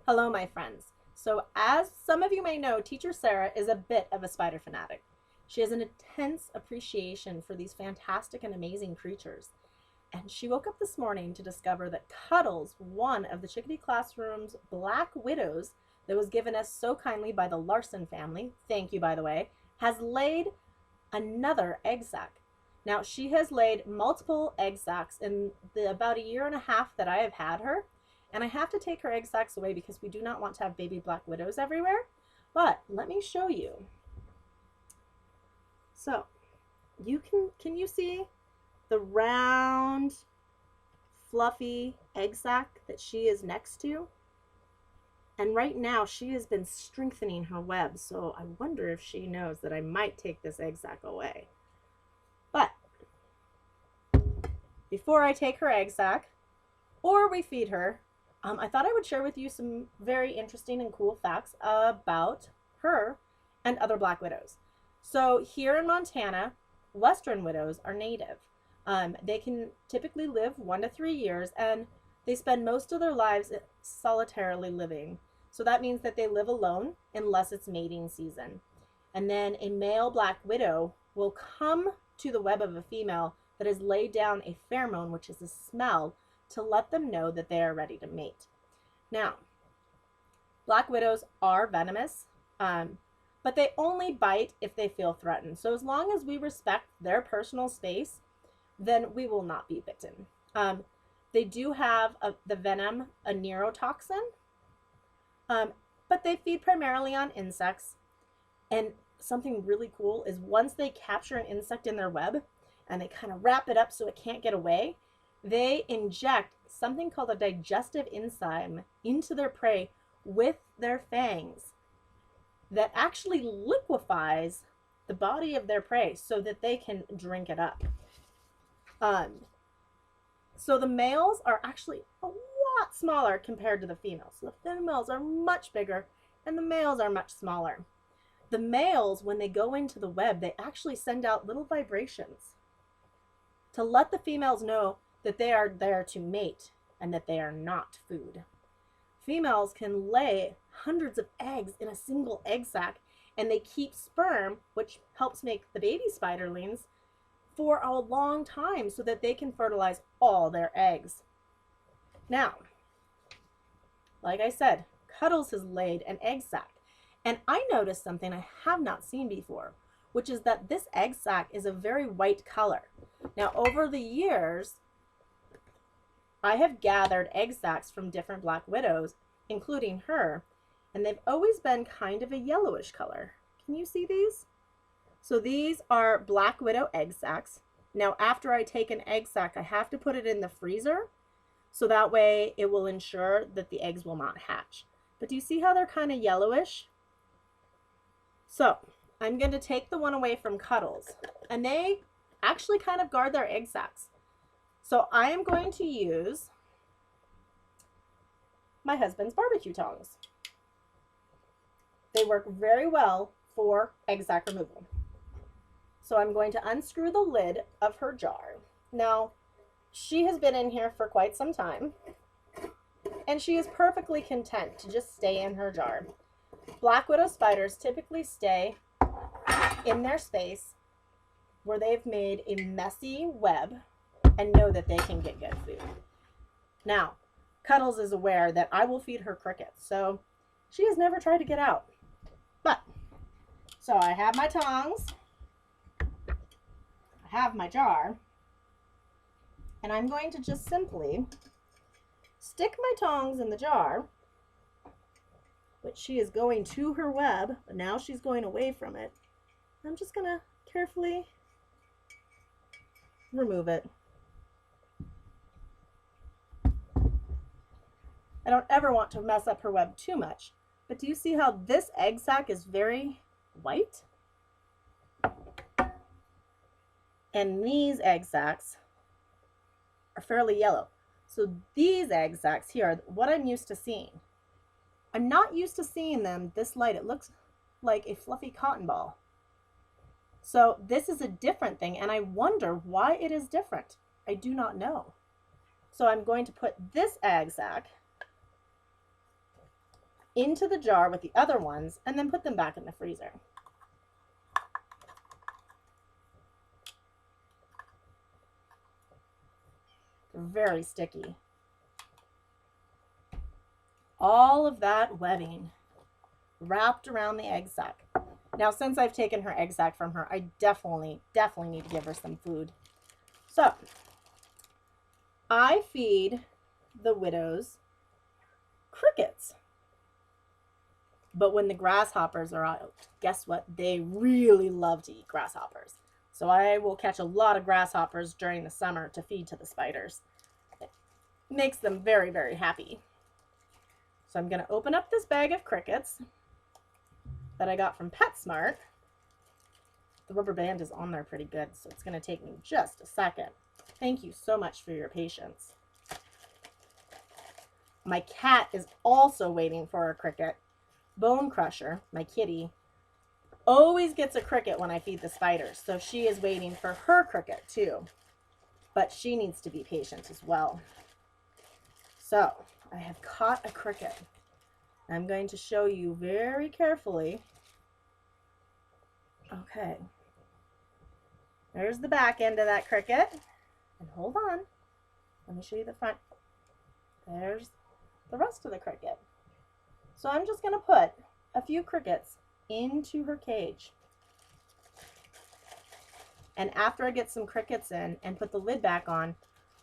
Hello, my friends. So, as some of you may know, Teacher Sarah is a bit of a spider fanatic. She has an intense appreciation for these fantastic and amazing creatures. And she woke up this morning to discover that Cuddles, one of the Chickadee Classroom's Black Widows that was given us so kindly by the Larson family, thank you by the way, has laid another egg sac. Now, she has laid multiple egg sacs in the about a year and a half that I have had her, and I have to take her egg sacs away because we do not want to have baby black widows everywhere. But let me show you. So, can you see the round, fluffy egg sac that she is next to? And right now she has been strengthening her web, so I wonder if she knows that I might take this egg sac away. But before I take her egg sac, or we feed her, I thought I would share with you some very interesting and cool facts about her and other black widows. So here in Montana, western widows are native. They can typically live 1 to 3 years, and they spend most of their lives solitarily living. So that means that they live alone unless it's mating season. And then a male black widow will come to the web of a female that has laid down a pheromone, which is a smell, to let them know that they are ready to mate. Now, black widows are venomous, but they only bite if they feel threatened. So as long as we respect their personal space, then we will not be bitten. They do have the venom, a neurotoxin, but they feed primarily on insects. And something really cool is once they capture an insect in their web and they kind of wrap it up so it can't get away, they inject something called a digestive enzyme into their prey with their fangs that actually liquefies the body of their prey so that they can drink it up. So the males are actually a lot smaller compared to the females. So the females are much bigger and the males are much smaller. The males, when they go into the web, they actually send out little vibrations to let the females know that they are there to mate and that they are not food. Females can lay hundreds of eggs in a single egg sac, and they keep sperm, which helps make the baby spiderlings, for a long time so that they can fertilize all their eggs. Now, like I said, Cuddles has laid an egg sac, and I noticed something I have not seen before, which is that this egg sac is a very white color. Now, over the years, I have gathered egg sacs from different black widows, including her, and they've always been kind of a yellowish color. Can you see these? So these are black widow egg sacs. Now, after I take an egg sac, I have to put it in the freezer, so that way it will ensure that the eggs will not hatch. But do you see how they're kind of yellowish? So I'm going to take the one away from Cuddles, and they actually kind of guard their egg sacs. So I am going to use my husband's barbecue tongs. They work very well for egg sac removal. So I'm going to unscrew the lid of her jar. Now, she has been in here for quite some time, and she is perfectly content to just stay in her jar. Black widow spiders typically stay in their space where they've made a messy web and know that they can get good food. Now, Cuddles is aware that I will feed her crickets, so she has never tried to get out. But, so I have my tongs, I have my jar, and I'm going to just simply stick my tongs in the jar, which she is going to her web, but now she's going away from it. I'm just gonna carefully remove it. I don't ever want to mess up her web too much, but do you see how this egg sac is very white? And these egg sacs are fairly yellow. So these egg sacs here are what I'm used to seeing. I'm not used to seeing them this light. It looks like a fluffy cotton ball. So this is a different thing, and I wonder why it is different. I do not know. So I'm going to put this egg sac into the jar with the other ones and then put them back in the freezer. They're very sticky. All of that webbing wrapped around the egg sac. Now, since I've taken her egg sac from her, I definitely need to give her some food. So, I feed the widows crickets. But when the grasshoppers are out, guess what? They really love to eat grasshoppers. So I will catch a lot of grasshoppers during the summer to feed to the spiders. It makes them very, very happy. So I'm going to open up this bag of crickets that I got from PetSmart. The rubber band is on there pretty good, so it's going to take me just a second. Thank you so much for your patience. My cat is also waiting for a cricket. Bone Crusher, my kitty, always gets a cricket when I feed the spiders, so she is waiting for her cricket too. But she needs to be patient as well. So, I have caught a cricket. I'm going to show you very carefully. Okay. There's the back end of that cricket. And hold on. Let me show you the front. There's the rest of the cricket. So I'm just going to put a few crickets into her cage. And after I get some crickets in and put the lid back on,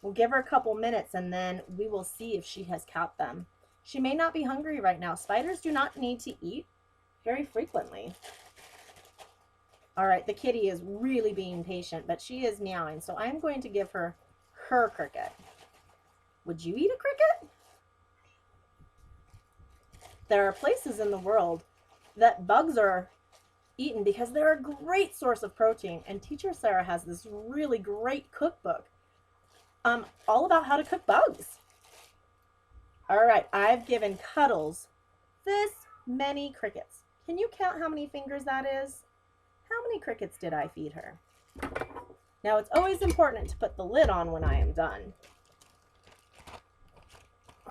we'll give her a couple minutes and then we will see if she has caught them. She may not be hungry right now. Spiders do not need to eat very frequently. All right, the kitty is really being patient, but she is meowing. So I'm going to give her her cricket. Would you eat a cricket? There are places in the world that bugs are eaten because they're a great source of protein. And Teacher Sarah has this really great cookbook all about how to cook bugs. All right, I've given Cuddles this many crickets. Can you count how many fingers that is? How many crickets did I feed her? Now, it's always important to put the lid on when I am done.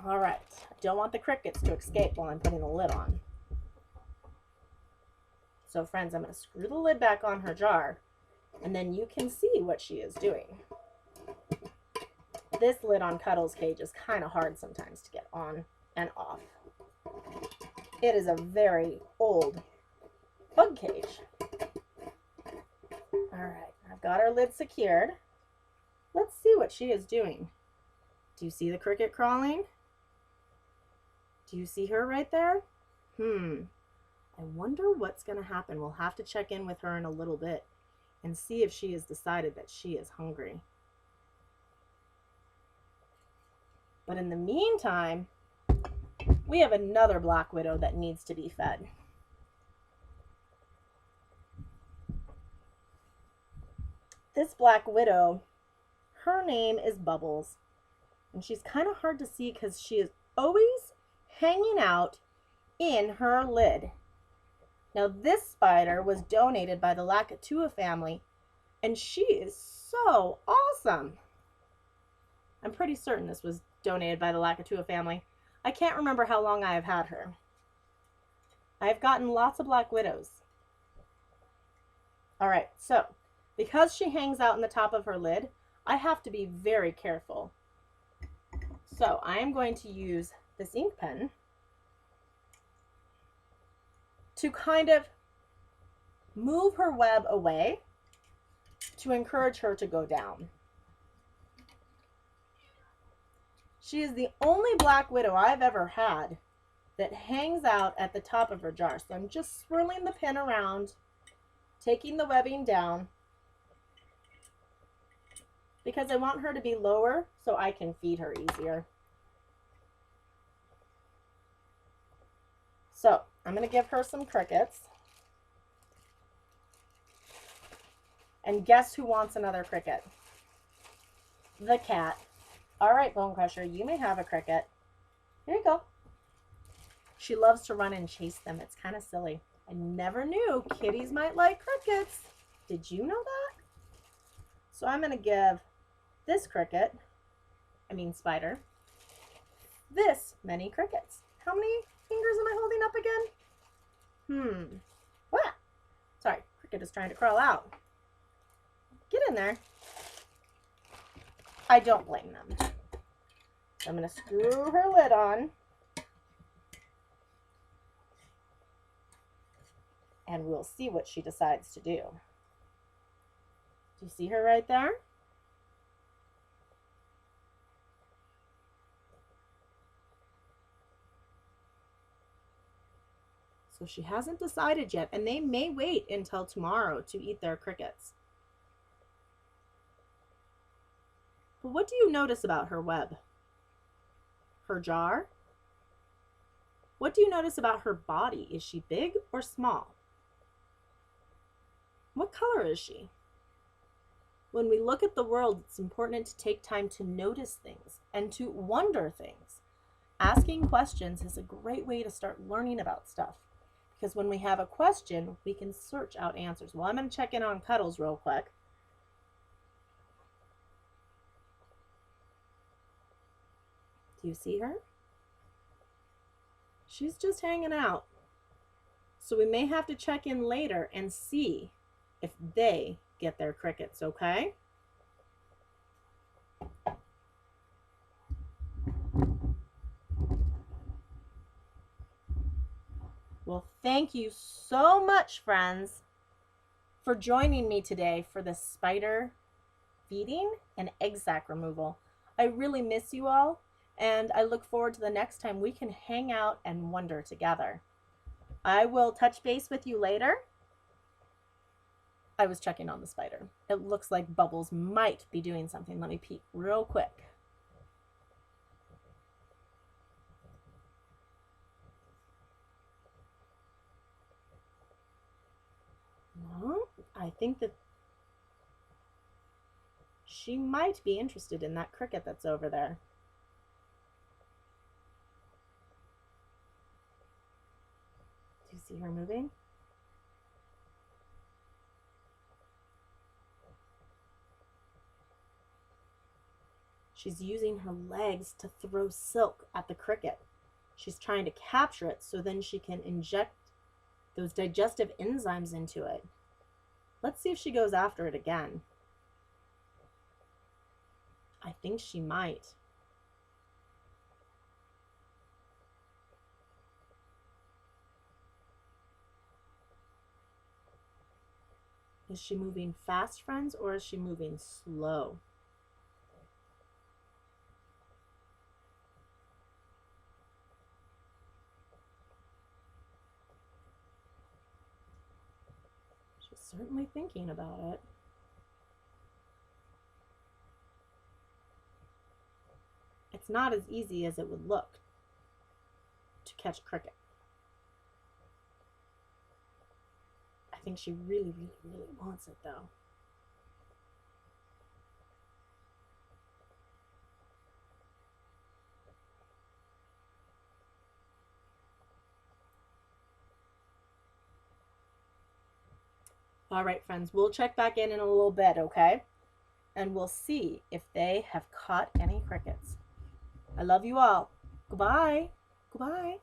All right, I don't want the crickets to escape while I'm putting the lid on. So friends, I'm going to screw the lid back on her jar, and then you can see what she is doing. This lid on Cuddles' cage is kind of hard sometimes to get on and off. It is a very old bug cage. All right, I've got our lid secured. Let's see what she is doing. Do you see the cricket crawling? Do you see her right there? I wonder what's going to happen. We'll have to check in with her in a little bit and see if she has decided that she is hungry. But in the meantime, we have another black widow that needs to be fed. This black widow, her name is Bubbles. And she's kind of hard to see because she is always hanging out in her lid. Now, this spider was donated by the Lakitua family, and she is so awesome. I'm pretty certain this was donated by the Lakitua family. I can't remember how long I have had her. I've gotten lots of black widows. All right, so because she hangs out in the top of her lid, I have to be very careful. So I am going to use this ink pen to kind of move her web away to encourage her to go down. She is the only black widow I've ever had that hangs out at the top of her jar. So I'm just swirling the pin around, taking the webbing down, because I want her to be lower so I can feed her easier. So I'm going to give her some crickets. And guess who wants another cricket? The cat. All right, Bone Crusher, you may have a cricket. Here you go. She loves to run and chase them. It's kind of silly. I never knew kitties might like crickets. Did you know that? So I'm going to give this spider, this many crickets. How many fingers am I holding What? Sorry, cricket is trying to crawl out. Get in there. I don't blame them. I'm going to screw her lid on. And we'll see what she decides to do. Do you see her right there? So she hasn't decided yet, and they may wait until tomorrow to eat their crickets. But what do you notice about her web? Her jar? What do you notice about her body? Is she big or small? What color is she? When we look at the world, it's important to take time to notice things and to wonder things. Asking questions is a great way to start learning about stuff. Because when we have a question, we can search out answers. Well, I'm going to check in on Cuddles real quick. Do you see her? She's just hanging out. So we may have to check in later and see if they get their crickets, okay? Well, thank you so much, friends, for joining me today for this spider feeding and egg sac removal. I really miss you all, and I look forward to the next time we can hang out and wonder together. I will touch base with you later. I was checking on the spider. It looks like Bubbles might be doing something. Let me peek real quick. No, I think that she might be interested in that cricket that's over there. Do you see her moving? She's using her legs to throw silk at the cricket. She's trying to capture it so then she can inject those digestive enzymes into it. Let's see if she goes after it again. I think she might. Is she moving fast, friends, or is she moving slow? She's certainly thinking about it. It's not as easy as it would look to catch cricket. I think she really, really, really wants it though. All right, friends, we'll check back in a little bit, okay? And we'll see if they have caught any crickets. I love you all. Goodbye. Goodbye.